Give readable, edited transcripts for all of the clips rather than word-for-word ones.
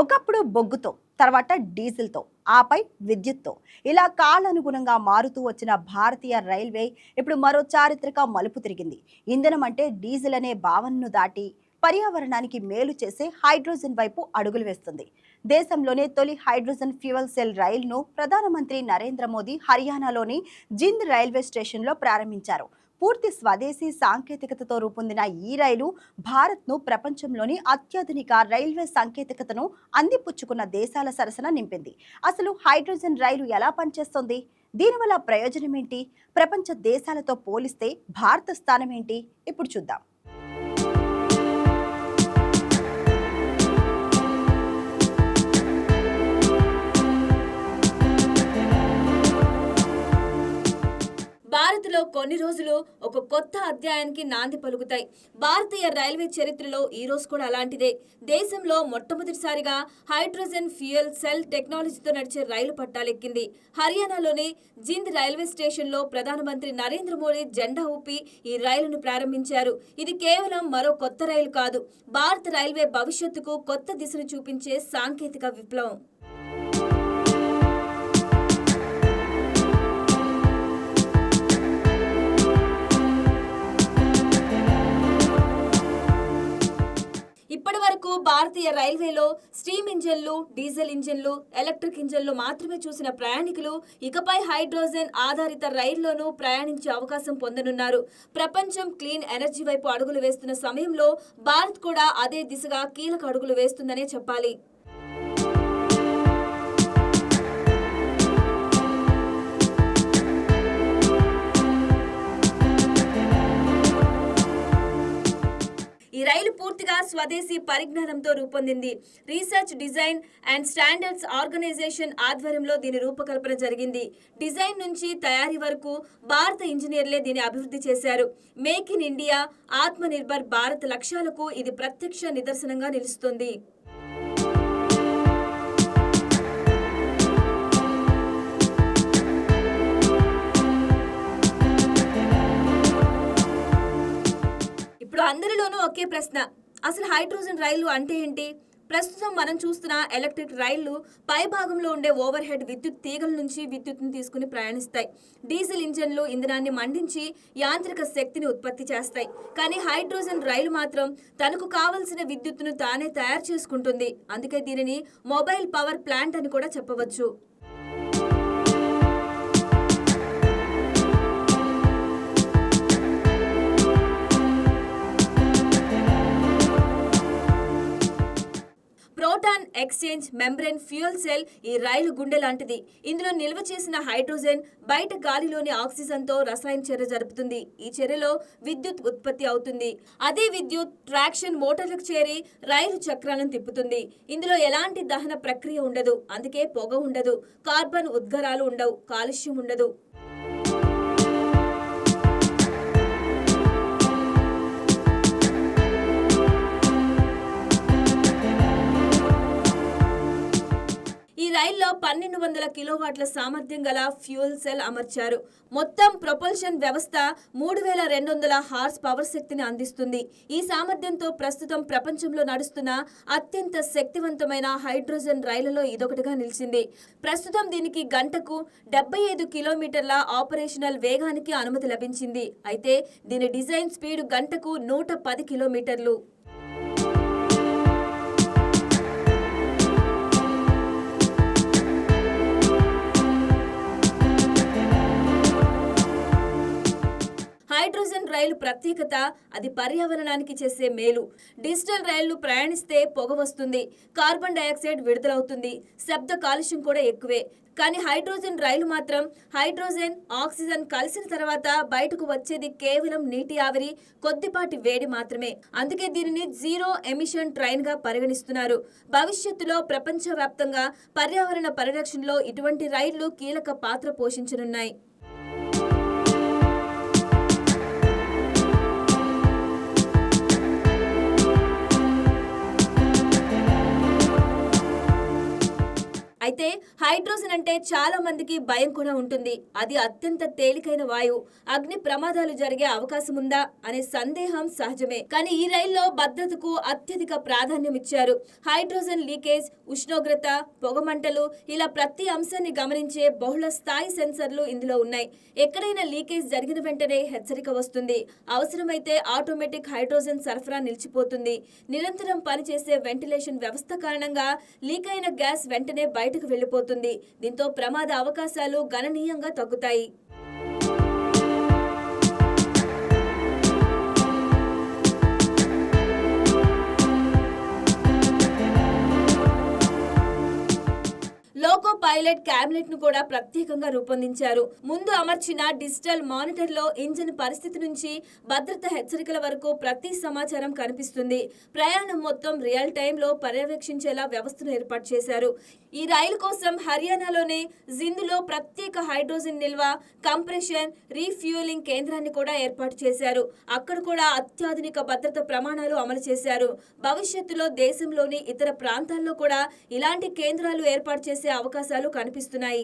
ఒకప్పుడు బొగ్గుతో, తర్వాత డీజిల్తో, ఆపై విద్యుత్తో ఇలా కాలానుగుణంగా మారుతూ వచ్చిన భారతీయ రైల్వే ఇప్పుడు మరో చారిత్రక మలుపు తిరిగింది. ఇంధనం అంటే డీజిల్ అనే భావనను దాటి పర్యావరణానికి మేలు చేసే హైడ్రోజన్ వైపు అడుగులు వేస్తుంది. దేశంలోనే తొలి హైడ్రోజన్ ఫ్యూయల్ సెల్ రైలును ప్రధానమంత్రి నరేంద్ర మోదీ హర్యానాలోని జింద్ రైల్వే స్టేషన్లో ప్రారంభించారు. పూర్తి స్వదేశీ సాంకేతికతతో రూపొందిన ఈ రైలు భారత్ను ప్రపంచంలోని అత్యాధునిక రైల్వే సాంకేతికతను అందిపుచ్చుకున్న దేశాల సరసన నింపింది. అసలు హైడ్రోజన్ రైలు ఎలా పనిచేస్తుంది? దీనివల్ల ప్రయోజనం ఏంటి? ప్రపంచ దేశాలతో పోలిస్తే భారత స్థానం ఏంటి? ఇప్పుడు చూద్దాం. భారత్లో కొన్ని రోజులు ఒక కొత్త అధ్యాయానికి నాంది పలుకుతాయి. భారతీయ రైల్వే చరిత్రలో ఈ రోజు కూడా అలాంటిదే. దేశంలో మొట్టమొదటిసారిగా హైడ్రోజన్ ఫ్యూయల్ సెల్ టెక్నాలజీతో నడిచే రైలు పట్టాలెక్కింది. హర్యానాలోని జింద్ రైల్వే స్టేషన్లో ప్రధానమంత్రి నరేంద్ర మోడీ జెండా ఊపి ఈ రైలును ప్రారంభించారు. ఇది కేవలం మరో కొత్త రైలు కాదు, భారత రైల్వే భవిష్యత్తుకు కొత్త దిశను చూపించే సాంకేతిక విప్లవం. ఇప్పటి వరకు భారతీయ రైల్వేలో స్టీమ్ ఇంజన్లు, డీజిల్ ఇంజన్లు, ఎలక్ట్రిక్ ఇంజన్లు మాత్రమే చూసిన ప్రయాణికులు ఇకపై హైడ్రోజన్ ఆధారిత రైల్లోనూ ప్రయాణించే అవకాశం పొందనున్నారు. ప్రపంచం క్లీన్ ఎనర్జీ వైపు అడుగులు వేస్తున్న సమయంలో భారత్ కూడా అదే దిశగా కీలక అడుగులు వేస్తుందనే చెప్పాలి. ఈ రైలు పూర్తిగా స్వదేశీ పరిజ్ఞానంతో రూపొందింది. Research, design and standards organisation ఆధ్వర్యంలో దీని రూపకల్పన జరిగింది. డిజైన్ నుంచి తయారీ వరకు భారత ఇంజనీర్లే దీన్ని అభివృద్ధి చేశారు. మేక్ ఇన్ ఇండియా, ఆత్మ నిర్భర్ భారత్ లక్ష్యాలకు ఇది ప్రత్యక్ష నిదర్శనంగా నిలుస్తుంది. అందరిలోనూ ఒకే ప్రశ్న, అసలు హైడ్రోజన్ రైలు అంటే ఏంటి? ప్రస్తుతం మనం చూస్తున్న ఎలక్ట్రిక్ రైళ్లు పై భాగంలో ఉండే ఓవర్ హెడ్ విద్యుత్ తీగల నుంచి విద్యుత్తును తీసుకుని ప్రయాణిస్తాయి. డీజిల్ ఇంజన్లు ఇంధనాన్ని మండించి యాంత్రిక శక్తిని ఉత్పత్తి చేస్తాయి. కానీ హైడ్రోజన్ రైలు మాత్రం తనకు కావలసిన విద్యుత్తును తానే తయారు చేసుకుంటుంది. అందుకే దీనిని మొబైల్ పవర్ ప్లాంట్ అని కూడా చెప్పవచ్చు. Proton exchange membrane fuel cell ఈ రైలు గుండె లాంటిది. ఇందులో నిల్వ చేసిన హైడ్రోజన్ బయట గాలిలోని ఆక్సిజన్తో రసాయన చర్య జరుపుతుంది. ఈ చర్యలో విద్యుత్ ఉత్పత్తి అవుతుంది. అదే విద్యుత్ ట్రాక్షన్ మోటార్లకు చేరి రైలు చక్రాలను తిప్పుతుంది. ఇందులో ఎలాంటి దహన ప్రక్రియ ఉండదు, అందుకే పొగ ఉండదు, కార్బన్ ఉద్గారాలు ఉండవు, కాలుష్యం ఉండదు. ఈ రైల్లో 1200 కిలోవాట్ల సామర్థ్యం గల ఫ్యూయల్ సెల్ అమర్చారు. మొత్తం ప్రొపల్షన్ వ్యవస్థ 3200 హార్స్ పవర్ శక్తిని అందిస్తుంది. ఈ సామర్థ్యంతో ప్రస్తుతం ప్రపంచంలో నడుస్తున్న అత్యంత శక్తివంతమైన హైడ్రోజన్ రైళ్లలో ఇదొకటిగా నిలిచింది. ప్రస్తుతం దీనికి గంటకు 75 కిలోమీటర్ల ఆపరేషనల్ వేగానికి అనుమతి లభించింది. అయితే దీని డిజైన్ స్పీడ్ గంటకు 110 కిలోమీటర్లు. హైడ్రోజన్ రైలు ప్రత్యేకత అది పర్యావరణానికి చేసే మేలు. డిజిటల్ రైళ్లు ప్రయాణిస్తే పొగ వస్తుంది, కార్బన్ డయాక్సైడ్ విడుదలవుతుంది, శబ్ద కాలుష్యం కూడా ఎక్కువే. కానీ హైడ్రోజన్ రైలు మాత్రం హైడ్రోజన్, ఆక్సిజన్ కలిసిన తర్వాత బయటకు వచ్చేది కేవలం నీటి ఆవిరి, కొద్దిపాటి వేడి మాత్రమే. అందుకే దీనిని జీరో ఎమిషన్ ట్రైన్ గా పరిగణిస్తున్నారు. భవిష్యత్తులో ప్రపంచవ్యాప్తంగా పర్యావరణ పరిరక్షణలో ఇటువంటి రైళ్లు కీలక పాత్ర పోషించనున్నాయి. అయితే అయితే హైడ్రోజన్ అంటే చాలా మందికి భయం కూడా ఉంటుంది. అది అత్యంత తేలికైన వాయువు. అగ్ని ప్రమాదాలు జరిగే అవకాశం ఉందా అనే సందేహం సహజమే. కానీ ఈ రైల్లో భద్రతకు అత్యధిక ప్రాధాన్యం ఇచ్చారు. హైడ్రోజన్ లీకేజ్, ఉష్ణోగ్రత, పొగమంటలు ఇలా ప్రతి అంశాన్ని గమనించే బహుళ స్థాయి సెన్సర్లు ఇందులో ఉన్నాయి. ఎక్కడైనా లీకేజ్ జరిగిన వెంటనే హెచ్చరిక వస్తుంది. అవసరమైతే ఆటోమేటిక్ హైడ్రోజన్ సరఫరా నిలిచిపోతుంది. నిరంతరం పనిచేసే వెంటిలేషన్ వ్యవస్థ కారణంగా లీక్ అయిన గ్యాస్ వెంటనే బయటకు వెళ్లిపోతుంది. దీంతో ప్రమాద అవకాశాలు గణనీయంగా తగ్గుతాయి. లోకో పైలట్ క్యాబినెట్ ను కూడా ప్రత్యేకంగా రూపొందించారు. ముందు అమర్చిన డిజిటల్ మానిటర్ లో ఇంజిన్ పరిస్థితి నుంచి భద్రత హెచ్చరికల వరకు ప్రతి సమాచారం కనిపిస్తుంది. ప్రయాణం మొత్తం రియల్ టైమ్ లో పర్యవేక్షించేలా వ్యవస్థను ఏర్పాటు చేశారు. ఈ రైలు కోసం హర్యానాలోనే జిందులో ప్రత్యేక హైడ్రోజన్ నిల్వ, కంప్రెషన్, రీఫ్యూయలింగ్ కేంద్రాన్ని కూడా ఏర్పాటు చేశారు. అక్కడ కూడా అత్యాధునిక భద్రత ప్రమాణాలు అమలు చేశారు. భవిష్యత్తులో దేశంలోని ఇతర ప్రాంతాల్లో కూడా ఇలాంటి కేంద్రాలు ఏర్పాటు చేసే అవకాశాలు కనిపిస్తున్నాయి.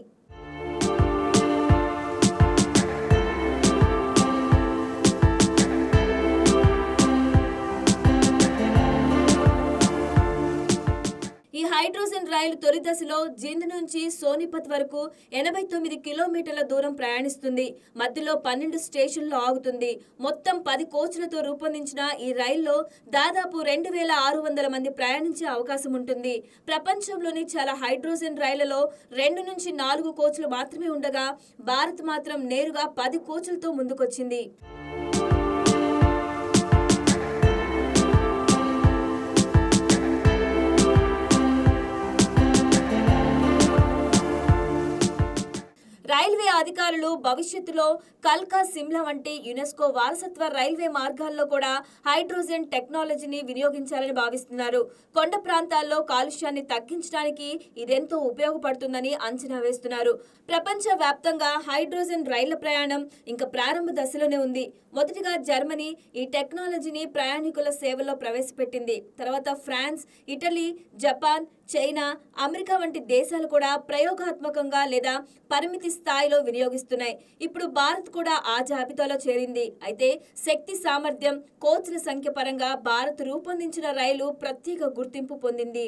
ఈ హైడ్రోజన్ రైలు తొలి దశలో జింద్ నుంచి సోనిపత్ వరకు 89 కిలోమీటర్ల దూరం ప్రయాణిస్తుంది. మధ్యలో 12 స్టేషన్లు ఆగుతుంది. మొత్తం 10 కోచ్లతో రూపొందించిన ఈ రైల్లో దాదాపు 2600 మంది ప్రయాణించే అవకాశం ఉంటుంది. ప్రపంచంలోని చాలా హైడ్రోజన్ రైళ్లలో 2 నుంచి 4 కోచ్లు మాత్రమే ఉండగా భారత్ మాత్రం నేరుగా 10 కోచ్లతో ముందుకొచ్చింది. రైల్వే అధికారులు భవిష్యత్తులో కల్కా, సిమ్లా వంటి యునెస్కో వారసత్వ రైల్వే మార్గాల్లో కూడా హైడ్రోజన్ టెక్నాలజీని వినియోగించాలని భావిస్తున్నారు. కొండ ప్రాంతాల్లో కాలుష్యాన్ని తగ్గించడానికి ఇదెంతో ఉపయోగపడుతుందని అంచనా వేస్తున్నారు. ప్రపంచ వ్యాప్తంగా హైడ్రోజన్ రైళ్ల ప్రయాణం ఇంకా ప్రారంభ దశలోనే ఉంది. మొదటిగా జర్మనీ ఈ టెక్నాలజీని ప్రయాణికుల సేవల్లో ప్రవేశపెట్టింది. తర్వాత France, Italy, Japan, China, America వంటి దేశాలు కూడా ప్రయోగాత్మకంగా లేదా పరిమితి స్థాయిలో వినియోగిస్తున్నాయి. ఇప్పుడు భారత్ కూడా ఆ జాబితాలో చేరింది. అయితే శక్తి సామర్థ్యం, కోచ్ల సంఖ్య పరంగా భారత్ రూపొందించిన రైలు ప్రత్యేక గుర్తింపు పొందింది.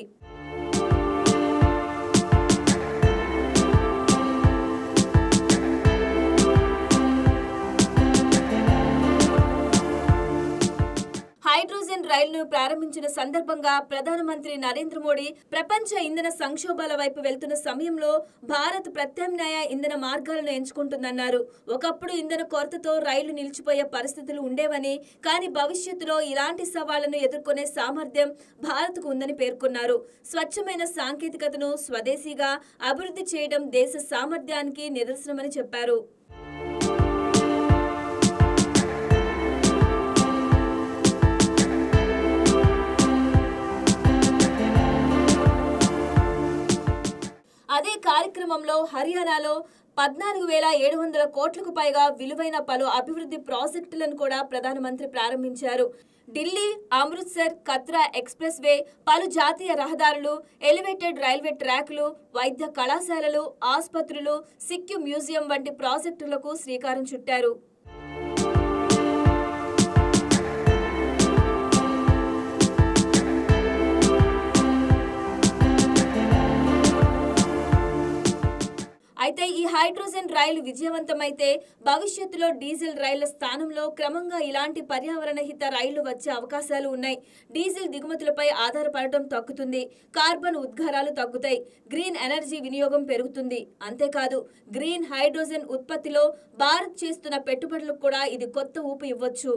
హైడ్రోజన్ రైలును ప్రారంభించిన సందర్భంగా ప్రధానమంత్రి నరేంద్ర మోడీ ప్రపంచ ఇంధన సంక్షోభాల వైపు వెళ్తున్న సమయంలో భారత్ ప్రత్యామ్నాయ ఇంధన మార్గాలను ఎంచుకుంటుందన్నారు. ఒకప్పుడు ఇంధన కొరతతో రైళ్లు నిలిచిపోయే పరిస్థితులు ఉండేవని, కానీ భవిష్యత్తులో ఇలాంటి సవాళ్లను ఎదుర్కొనే సామర్థ్యం భారత్కు ఉందని పేర్కొన్నారు. స్వచ్ఛమైన సాంకేతికతను స్వదేశీగా అభివృద్ధి చేయడం దేశ సామర్థ్యానికి నిదర్శనమని చెప్పారు. అదే కార్యక్రమంలో హర్యానాలో 14,700 కోట్లకు పైగా విలువైన పలు అభివృద్ధి ప్రాజెక్టులను కూడా ప్రధానమంత్రి ప్రారంభించారు. ఢిల్లీ, అమృత్సర్, కత్రా ఎక్స్ప్రెస్ వే, పలు జాతీయ రహదారులు, ఎలివేటెడ్ రైల్వే ట్రాక్లు, వైద్య కళాశాలలు, ఆసుపత్రులు, సిక్కిం మ్యూజియం వంటి ప్రాజెక్టులకు శ్రీకారం చుట్టారు. అయితే ఈ హైడ్రోజన్ రైలు విజయవంతమైతే భవిష్యత్తులో డీజిల్ రైళ్ల స్థానంలో క్రమంగా ఇలాంటి పర్యావరణ హిత రైళ్లు వచ్చే అవకాశాలు ఉన్నాయి. డీజిల్ దిగుమతులపై ఆధారపడటం తగ్గుతుంది. కార్బన్ ఉద్గారాలు తగ్గుతాయి. గ్రీన్ ఎనర్జీ వినియోగం పెరుగుతుంది. అంతేకాదు గ్రీన్ హైడ్రోజన్ ఉత్పత్తిలో భారత్ చేస్తున్న పెట్టుబడులకు కూడా ఇది కొత్త ఊపు ఇవ్వచ్చు.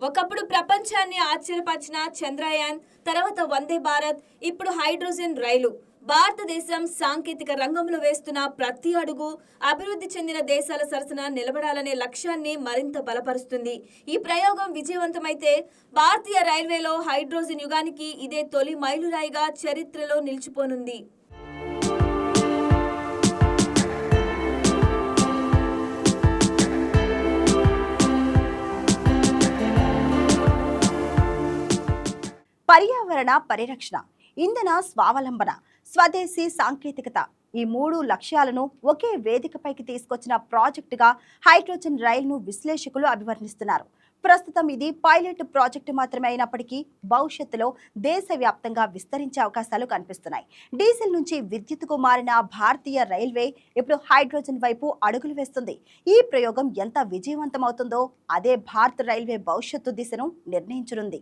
ఒకప్పుడు ప్రపంచాన్ని ఆశ్చర్యపరిచిన చంద్రయాన్, తర్వాత వందే భారత్, ఇప్పుడు హైడ్రోజన్ రైలు. భారతదేశం సాంకేతిక రంగంలో వేస్తున్న ప్రతి అడుగు అభివృద్ధి చెందిన దేశాల సరసన నిలబడాలనే లక్ష్యాన్ని మరింత బలపరుస్తుంది. ఈ ప్రయోగం విజయవంతమైతే భారతీయ రైల్వేలో హైడ్రోజన్ యుగానికి ఇదే తొలి మైలురాయిగా చరిత్రలో నిలిచిపోనుంది. పర్యావరణ పరిరక్షణ, ఇంధన స్వావలంబన, స్వదేశీ సాంకేతికత, ఈ మూడు లక్ష్యాలను ఒకే వేదికపైకి తీసుకొచ్చిన ప్రాజెక్టుగా హైడ్రోజన్ రైలును విశ్లేషకులు అభివర్ణిస్తున్నారు. ప్రస్తుతం ఇది పైలట్ ప్రాజెక్టు మాత్రమే అయినప్పటికీ భవిష్యత్తులో దేశవ్యాప్తంగా విస్తరించే అవకాశాలు కనిపిస్తున్నాయి. డీజిల్ నుంచి విద్యుత్తుకు మారిన భారతీయ రైల్వే ఇప్పుడు హైడ్రోజన్ వైపు అడుగులు వేస్తుంది. ఈ ప్రయోగం ఎంత విజయవంతమవుతుందో అదే భారత రైల్వే భవిష్యత్తు దిశను నిర్ణయించనుంది.